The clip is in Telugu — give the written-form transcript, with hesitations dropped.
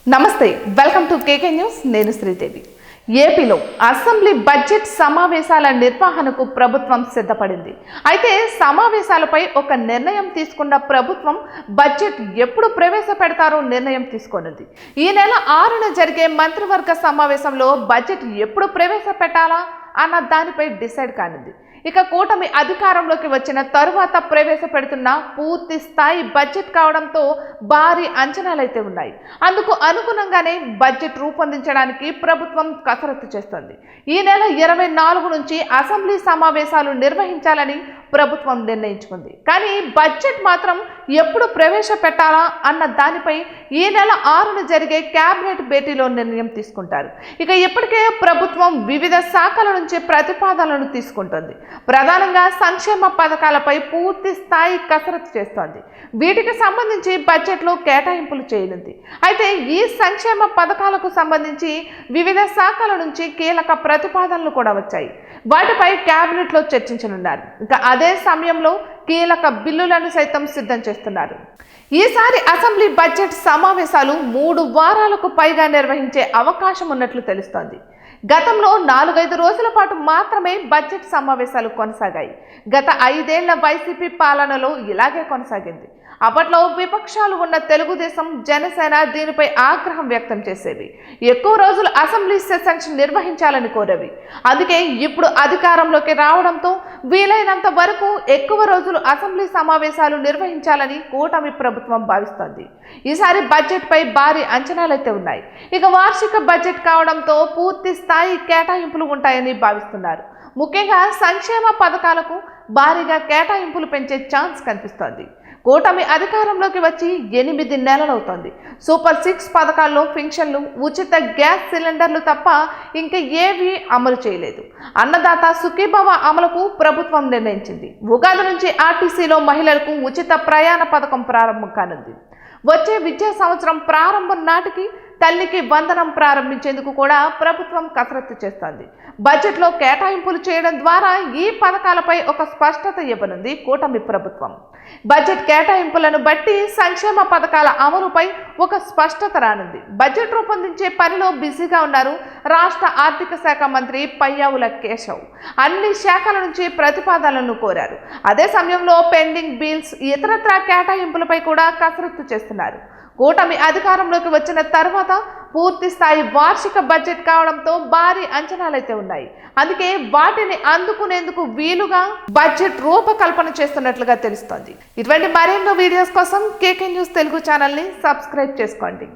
నమస్తే, వెల్కమ్ టు కేకే న్యూస్. నేను శ్రీదేవి. ఏపీలో అసెంబ్లీ బడ్జెట్ సమావేశాల నిర్వహణకు ప్రభుత్వం సిద్ధపడింది. అయితే సమావేశాలపై ఒక నిర్ణయం తీసుకున్న ప్రభుత్వం బడ్జెట్ ఎప్పుడు ప్రవేశపెడతారో నిర్ణయం తీసుకోనుంది. ఈ నెల 6న జరిగే మంత్రివర్గ సమావేశంలో బడ్జెట్ ఎప్పుడు ప్రవేశపెట్టాలా అన్న దానిపై డిసైడ్ కానుంది. ఇక కూటమి అధికారంలోకి వచ్చిన తరువాత ప్రవేశపెడుతున్న పూర్తి స్థాయి బడ్జెట్ కావడంతో భారీ అంచనాలైతే ఉన్నాయి. అందుకు అనుగుణంగానే బడ్జెట్ రూపొందించడానికి ప్రభుత్వం కసరత్తు చేస్తోంది. ఈ నెల 24 నుంచి అసెంబ్లీ సమావేశాలు నిర్వహించాలని ప్రభుత్వం నిర్ణయించుకుంది. కానీ బడ్జెట్ మాత్రం ఎప్పుడు ప్రవేశపెట్టాలా అన్న దానిపై ఈ నెల 6న జరిగే కేబినెట్ భేటీలో నిర్ణయం తీసుకుంటారు. ఇక ఇప్పటికే ప్రభుత్వం వివిధ శాఖల నుంచి ప్రతిపాదనలను తీసుకుంటోంది. ప్రధానంగా సంక్షేమ పథకాలపై పూర్తి స్థాయి కసరత్తు చేస్తోంది. వీటికి సంబంధించి బడ్జెట్లో కేటాయింపులు చేయనుంది. అయితే ఈ సంక్షేమ పథకాలకు సంబంధించి వివిధ శాఖల నుంచి కీలక ప్రతిపాదనలు కూడా వచ్చాయి. వాటిపై కేబినెట్లో చర్చించనున్నారు. ఇక అదే సమయంలో కీలక బిల్లులను సైతం సిద్ధం చేస్తున్నారు. ఈసారి అసెంబ్లీ బడ్జెట్ సమావేశాలు 3 వారాలకు పైగా నిర్వహించే అవకాశం ఉన్నట్లు తెలుస్తోంది. గతంలో 4-5 రోజుల పాటు మాత్రమే బడ్జెట్ సమావేశాలు కొనసాగాయి. గత 5 ఏళ్ల వైసీపీ పాలనలో ఇలాగే కొనసాగింది. అప్పట్లో విపక్షాలు ఉన్న తెలుగుదేశం, జనసేన దీనిపై ఆగ్రహం వ్యక్తం చేసేవి. ఎక్కువ రోజులు అసెంబ్లీ సెషన్స్ నిర్వహించాలని కోరేవి. అందుకే ఇప్పుడు అధికారంలోకి రావడంతో వీలైనంత వరకు ఎక్కువ రోజులు అసెంబ్లీ సమావేశాలు నిర్వహించాలని కూటమి ప్రభుత్వం భావిస్తోంది. ఈసారి బడ్జెట్ పై భారీ అంచనాలైతే ఉన్నాయి. ఇక వార్షిక బడ్జెట్ కావడంతో పూర్తి స్థాయి కేటాయింపులు ఉంటాయని భావిస్తున్నారు. ముఖ్యంగా సంక్షేమ పథకాలకు భారీగా కేటాయింపులు పెంచే ఛాన్స్ కనిపిస్తోంది. కూటమి అధికారంలోకి వచ్చి 8 నెలలవుతోంది. సూపర్ 6 పథకాల్లో పింఛన్లు, ఉచిత గ్యాస్ సిలిండర్లు తప్ప ఇంకా ఏవీ అమలు చేయలేదు. అన్నదాత సుఖీభవ అమలుకు ప్రభుత్వం నిర్ణయించింది. ఉగాది నుంచి ఆర్టీసీలో మహిళలకు ఉచిత ప్రయాణ పథకం ప్రారంభం కానుంది. వచ్చే విద్యా సంవత్సరం ప్రారంభం నాటికి తల్లికి వందనం ప్రారంభించేందుకు కూడా ప్రభుత్వం కసరత్తు చేస్తోంది. బడ్జెట్లో కేటాయింపులు చేయడం ద్వారా ఈ పథకాలపై ఒక స్పష్టత ఇవ్వనుంది కూటమి ప్రభుత్వం. బడ్జెట్ కేటాయింపులను బట్టి సంక్షేమ పథకాల అమలుపై ఒక స్పష్టత రానుంది. బడ్జెట్ రూపొందించే పనిలో బిజీగా ఉన్నారు రాష్ట్ర ఆర్థిక శాఖ మంత్రి పయ్యావుల కేశవ్. అన్ని శాఖల నుంచి ప్రతిపాదనలను కోరారు. అదే సమయంలో పెండింగ్ బిల్స్, ఇతరత్రా కేటాయింపులపై కూడా కసరత్తు చేస్తున్నారు. కూటమి అధికారంలోకి వచ్చిన తర్వాత పూర్తి స్థాయి వార్షిక బడ్జెట్ కావడంతో భారీ అంచనాలైతే ఉన్నాయి. అందుకే వాటిని అందుకునేందుకు వీలుగా బడ్జెట్ రూపకల్పన చేస్తున్నట్లుగా తెలుస్తోంది. ఇటువంటి మరెన్నో వీడియోస్ కోసం కేకే న్యూస్ తెలుగు ఛానల్ని సబ్స్క్రైబ్ చేసుకోండి.